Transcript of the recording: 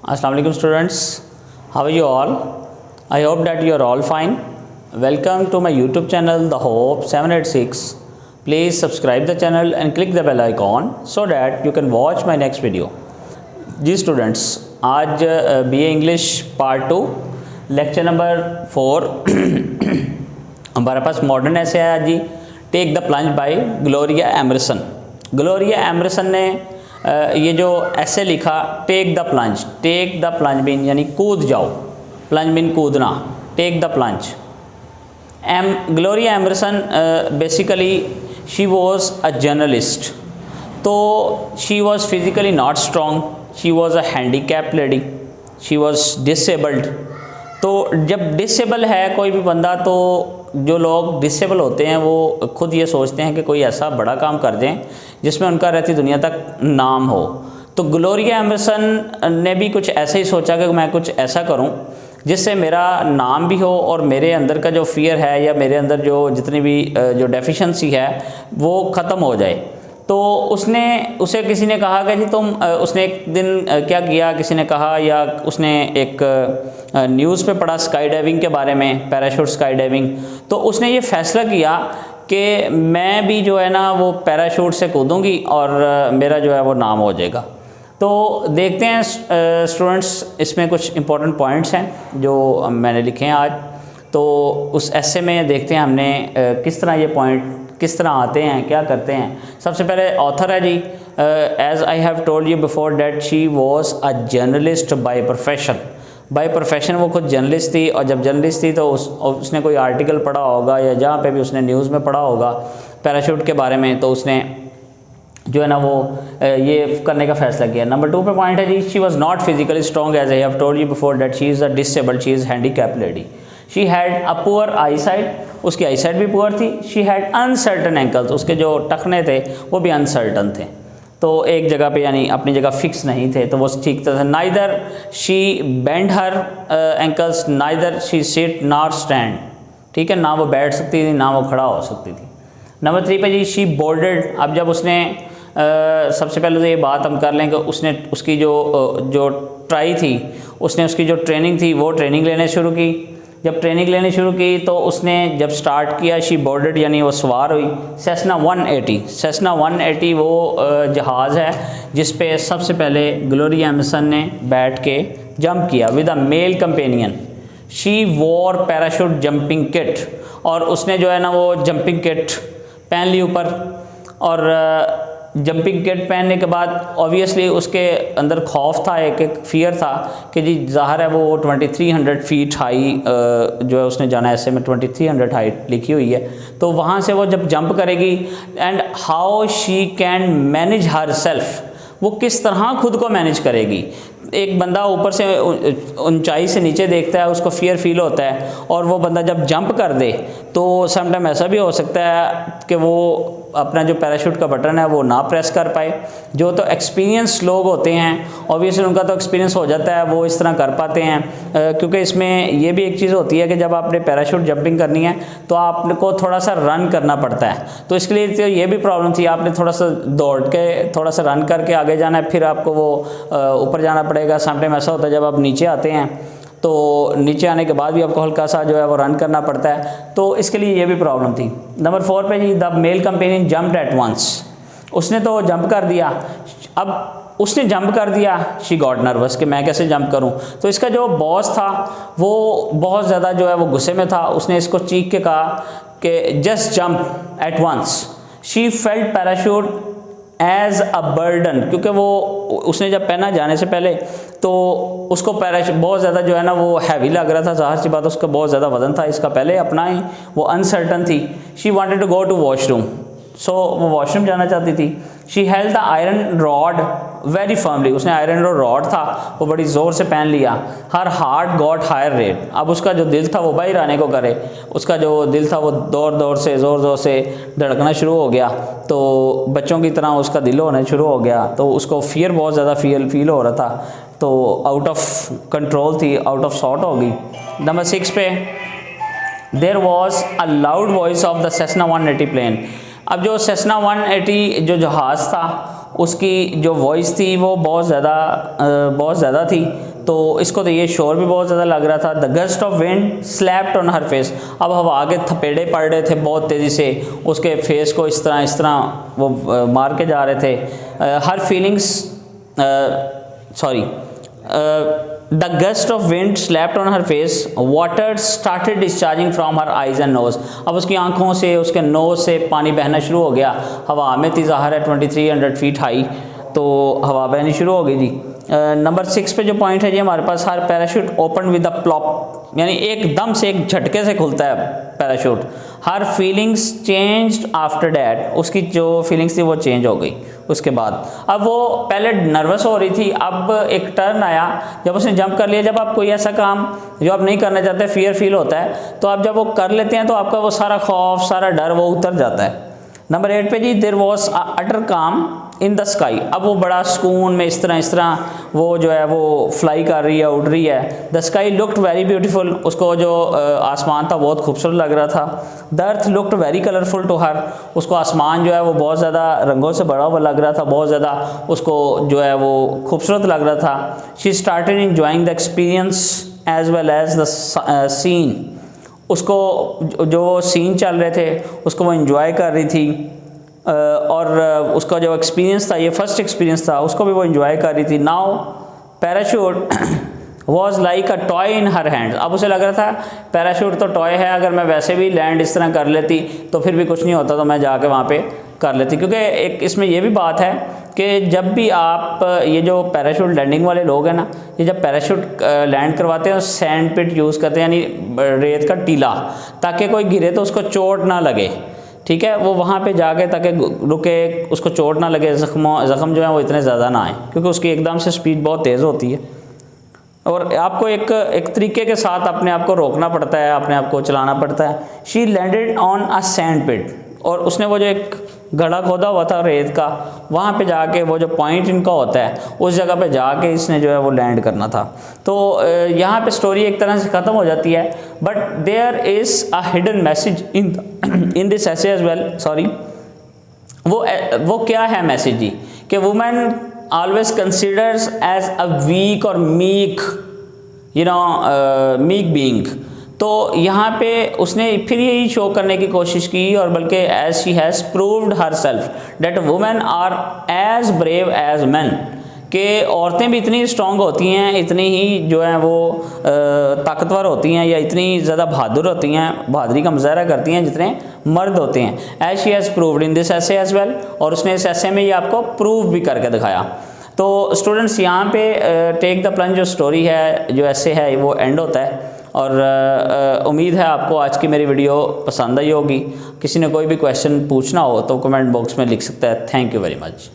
Assalamu alaikum students, how are you all? I hope that you are all fine. Welcome to my YouTube channel The Hope 786. Please subscribe the channel and click the bell icon so that you can watch my next video. जी students, आज B.A English Part-2 lecture number 4 हमारे पास modern ऐसे है जी, take the plunge by Gloria Emerson. Gloria Emerson ने ये जो ऐसे लिखा, टेक द प्लंज मीन यानी कूद जाओ, प्लंज मीन कूदना, take the plunge. Gloria Emerson basically she was a journalist, तो she was physically not strong, she was a handicap lady, she was disabled. तो जब डिसेबल है कोई भी बंदा, तो जो लोग डिसेबल होते हैं वो खुद ये सोचते हैं कि कोई ऐसा बड़ा काम कर दें जिसमें उनका रहती दुनिया तक नाम हो। तो ग्लोरिया एमरसन ने भी कुछ ऐसे ही सोचा कि मैं कुछ ऐसा करूं जिससे मेरा नाम भी हो और मेरे अंदर का जो फियर है या मेरे अंदर जो जितनी भी जो डेफिशिएंसी है वो ख़त्म हो जाए। तो उसे किसी ने कहा कि जी तुम, उसने एक दिन क्या किया, किसी ने कहा या उसने एक न्यूज़ पे पढ़ा स्काई डाइविंग के बारे में, पैराशूट स्काई डाइविंग। तो उसने ये फ़ैसला किया कि मैं भी जो है ना वो पैराशूट से कूदूँगी और मेरा जो है वो नाम हो जाएगा। तो देखते हैं स्टूडेंट्स, इसमें कुछ इम्पोर्टेंट पॉइंट्स हैं जो मैंने लिखे हैं आज। तो उस ऐसे में देखते हैं हमने किस तरह ये पॉइंट किस तरह आते हैं, क्या करते हैं। सबसे पहले ऑथर है जी, as I have told you before that she was a journalist by profession. वो खुद जर्नलिस्ट थी, और जब जर्नलिस्ट थी तो उसने कोई आर्टिकल पढ़ा होगा या जहाँ पे भी उसने न्यूज़ में पढ़ा होगा पैराशूट के बारे में, तो उसने जो है ना वो ये करने का फैसला किया। नंबर 2 पे पॉइंट है जी, she was not physically strong as I have told you before that she is a disabled, she is handicap lady. She had a poor eye sight, उसकी आई साइट भी पुअर थी। She had uncertain ankles, उसके जो टखने थे वो भी uncertain थे, तो एक जगह पे यानी अपनी जगह फिक्स नहीं थे, तो वो ठीक था। Neither she bend her ankles, neither she sit not stand, ठीक है, ना वो बैठ सकती थी ना वो खड़ा हो सकती थी। नंबर 3 पे जी, शी बोर्डेड। अब जब उसने सबसे पहले तो ये बात हम कर लें कि उसने उसकी जो ट्राई थी, उसने उसकी जो ट्रेनिंग थी वो ट्रेनिंग लेने शुरू की। जब ट्रेनिंग लेनी शुरू की तो उसने जब स्टार्ट किया, शी बोर्डेड यानी वो सवार हुई सेस्ना 180 वो जहाज़ है जिस पे सबसे पहले ग्लोरिया एमरसन ने बैठ के जंप किया with a male companion. She wore parachute jumping kit, और उसने जो है ना वो जंपिंग किट पहन ली ऊपर, और जंपिंग किट पहनने के बाद ऑब्वियसली उसके अंदर खौफ था, एक फियर था कि जी ज़ाहिर है वो 2300 फीट हाई जो है उसने जाना है, ऐसे में 2300 हाइट लिखी हुई है, तो वहाँ से वो जब जंप करेगी and how she can manage her self, वो किस तरह खुद को मैनेज करेगी। एक बंदा ऊपर से ऊंचाई से नीचे देखता है, उसको फियर फील होता है, और वो बंदा जब जंप कर दे तो समटाइम ऐसा भी हो सकता है कि वो अपना जो पैराशूट का बटन है वो ना प्रेस कर पाए। जो तो एक्सपीरियंस लोग होते हैं ऑब्वियसली उनका तो एक्सपीरियंस हो जाता है, वो इस तरह कर पाते हैं, क्योंकि इसमें ये भी एक चीज़ होती है कि जब आपने पैराशूट जंपिंग करनी है तो आपको थोड़ा सा रन करना पड़ता है। तो इसके लिए तो ये भी प्रॉब्लम थी, आपने थोड़ा सा दौड़ के थोड़ा सा रन करके आगे जाना है, फिर आपको वो ऊपर जाना पड़ेगा। समटाइम ऐसा होता है जब आप नीचे आते हैं तो नीचे आने के बाद भी आपको हल्का सा जो है वो रन करना पड़ता है, तो इसके लिए ये भी प्रॉब्लम थी। नंबर 4 पे जी, the male companion jumped at once, उसने तो जंप कर दिया। अब उसने जंप कर दिया, शी गॉट नर्वस कि मैं कैसे जंप करूं। तो इसका जो बॉस था वो बहुत ज़्यादा जो है वो गुस्से में था, उसने इसको चीख के कहा कि just jump at once. She felt parachute as a burden, क्योंकि वो उसने जब पहना जाने से पहले तो उसको पैराशूट बहुत ज़्यादा जो है ना वो हैवी लग रहा था, ज़ाहिर सी बात उसका बहुत ज़्यादा वजन था इसका पहले अपना ही, वो अनसर्टन थी। She wanted to go to washroom, so वो वॉशरूम जाना चाहती थी। She held the iron rod very firmly, उसने आयरन रॉड था वो बड़ी ज़ोर से पहन लिया। Her heart got higher rate, अब उसका जो दिल था वो बाहर आने को करे, उसका जो दिल था वो ज़ोर ज़ोर से धड़कना शुरू हो गया, तो बच्चों की तरह उसका दिल होने शुरू हो गया, तो उसको फियर बहुत ज़्यादा फील हो रहा था, तो आउट ऑफ कंट्रोल थी, आउट ऑफ सॉर्ट हो गई। नंबर 6 पे, there was a loud voice of the Cessna 180 plane. अब जो सेस्ना 180 जो जहाज़ था उसकी जो वॉइस थी वो बहुत ज़्यादा थी, तो इसको तो ये शोर भी बहुत ज़्यादा लग रहा था। The gust of wind slapped on her face, अब हवा के थपेड़े पड़ रहे थे बहुत तेज़ी से, उसके फेस को इस तरह वो मार के जा रहे थे। Her feelings the gust of wind slapped on her face, water started discharging from her eyes and nose, अब उसकी आंखों से उसके नोज से पानी बहना शुरू हो गया। हवा में थी, ज़ाहिर है 2300 फीट हाई, तो हवा बहनी शुरू हो गई जी। नंबर 6 पे जो पॉइंट है जी हमारे पास, her parachute open with a plop, यानी एकदम से एक झटके से खुलता है parachute. Her feelings changed after that, उसकी जो फीलिंग्स थी वो चेंज हो गई उसके बाद। अब वो पहले नर्वस हो रही थी, अब एक टर्न आया जब उसने जंप कर लिया। जब आप कोई ऐसा काम जो आप नहीं करना चाहते, फियर फील होता है, तो आप जब वो कर लेते हैं तो आपका वो सारा खौफ, सारा डर वो उतर जाता है। नंबर 8 पे जी, देयर वॉज अटर काम इन द स्काई, अब वो बड़ा सुकून में इस तरह वो जो है वो फ्लाई कर रही है, उड़ रही है। The sky looked very beautiful, उसको जो आसमान था बहुत खूबसूरत लग रहा था। The earth looked very colourful to her, उसको आसमान जो है वो बहुत ज़्यादा रंगों से भरा हुआ लग रहा था, बहुत ज़्यादा उसको जो है वो खूबसूरत लग रहा था। She started enjoying the experience as well as the scene, उसको जो सीन चल रहे थे उसको वो इंजॉय कर रही थी, और उसका जो एक्सपीरियंस था, ये फर्स्ट एक्सपीरियंस था, उसको भी वो इंजॉय कर रही थी। Now parachute was like a toy in her hand, अब उसे लग रहा था पैराशूट तो टॉय है, अगर मैं वैसे भी लैंड इस तरह कर लेती तो फिर भी कुछ नहीं होता, तो मैं जाके वहाँ पे कर लेती। क्योंकि एक इसमें ये भी बात है कि जब भी आप ये जो पैराशूट लैंडिंग वाले लोग हैं ना, ये जब पैराशूट लैंड करवाते हैं सैंड पिट यूज़ करते हैं, यानी रेत का टीला, ताकि कोई गिरे तो उसको चोट ना लगे, ठीक है, वो वहाँ पे जाके ताकि रुके, उसको चोट ना लगे, ज़ख्म जो है वो इतने ज़्यादा ना आए, क्योंकि उसकी एकदम से स्पीड बहुत तेज़ होती है और आपको एक तरीके के साथ अपने आप को रोकना पड़ता है, अपने आप को चलाना पड़ता है। She landed on a sand pit, और उसने वो जो एक गड्ढा खोदा हुआ था रेत का, वहाँ पे जाके वो जो पॉइंट इनका होता है उस जगह पे जाके इसने जो है वो लैंड करना था। तो यहाँ पे स्टोरी एक तरह से ख़त्म हो जाती है, but there is a hidden message in this essay as well. Sorry, वो क्या है मैसेज जी, कि women always considers as a weak और मीक, मीक बीइंग। तो यहाँ पे उसने फिर यही शो करने की कोशिश की, और बल्कि as she has proved herself that women are as brave as man, कि औरतें भी इतनी स्ट्रॉन्ग होती हैं, इतनी ही जो है वो ताकतवर होती हैं, या इतनी ज़्यादा बहादुर होती हैं, बहादुरी का मुजाहरा करती हैं जितने मर्द होते हैं। As she has proved in this essay as well, और उसने इस एसे में ये आपको प्रूव भी करके दिखाया। तो स्टूडेंट्स यहाँ पे टेक द प्लंज जो स्टोरी है, जो ऐसे है, वो एंड होता है। और उम्मीद है आपको आज की मेरी वीडियो पसंद आई होगी। किसी ने कोई भी क्वेश्चन पूछना हो तो कमेंट बॉक्स में लिख सकता है। Thank you very much.